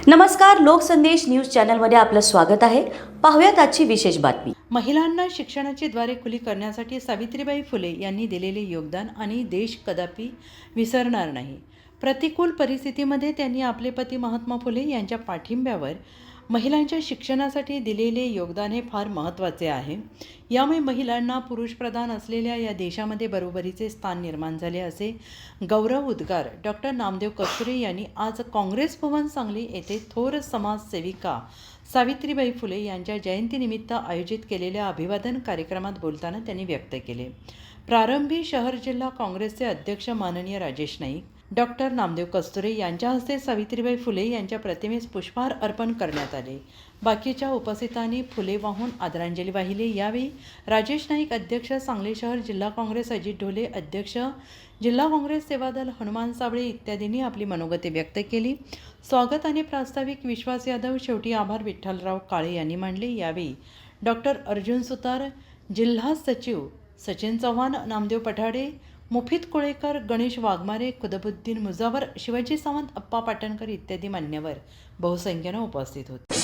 नमस्कार, लोकसंदेश न्यूज चॅनलमध्ये आपलं स्वागत आहे. पाहूयात आजची विशेष बातमी. महिलांना शिक्षणाची द्वारे खुली करण्यासाठी सावित्रीबाई फुले यांनी दिलेले योगदान आणि देश कदापि विसरणार नाही. प्रतिकूल परिस्थितीमध्ये त्यांनी आपले पती महात्मा फुले यांच्या पाठिंब्यावर महिलांच्या शिक्षणासाठी दिलेले योगदान हे फार महत्त्वाचे आहे. यामुळे महिलांना पुरुषप्रधान असलेल्या या देशामध्ये बरोबरीचे स्थान निर्माण झाले, असे गौरव उद्गार डॉक्टर नामदेव कस्तुरे यांनी आज काँग्रेस भवन सांगली येथे थोर समाजसेविका सावित्रीबाई फुले यांच्या जयंतीनिमित्त आयोजित केलेल्या अभिवादन कार्यक्रमात बोलताना त्यांनी व्यक्त केले. प्रारंभी शहर जिल्हा काँग्रेसचे अध्यक्ष माननीय राजेश नाईक, डॉक्टर नामदेव कस्तुरे यांच्या हस्ते सावित्रीबाई फुले यांच्या प्रतिमेस पुष्पहार अर्पण करण्यात आले. बाकीच्या उपस्थितांनी फुले वाहून आदरांजली वाहिली. यावेळी राजेश नाईक, अध्यक्ष सांगली शहर जिल्हा काँग्रेस, अजित ढोले, अध्यक्ष जिल्हा काँग्रेस सेवादल हनुमान साबळे इत्यादींनी आपली मनोगते व्यक्त केली. स्वागत आणि प्रास्ताविक विश्वास यादव, शेवटी आभार विठ्ठलराव काळे यांनी मांडले. यावेळी डॉक्टर अर्जुन सुतार, जिल्हा सचिव सचिन चव्हाण, नामदेव पठाडे, मुफीत कोळेकर, गणेश वाघमारे, कुतुबुद्दीन मुजावर, शिवाजी सावंत, अप्पा पाटणकर इत्यादी मान्यवर बहुसंख्येने उपस्थित होते.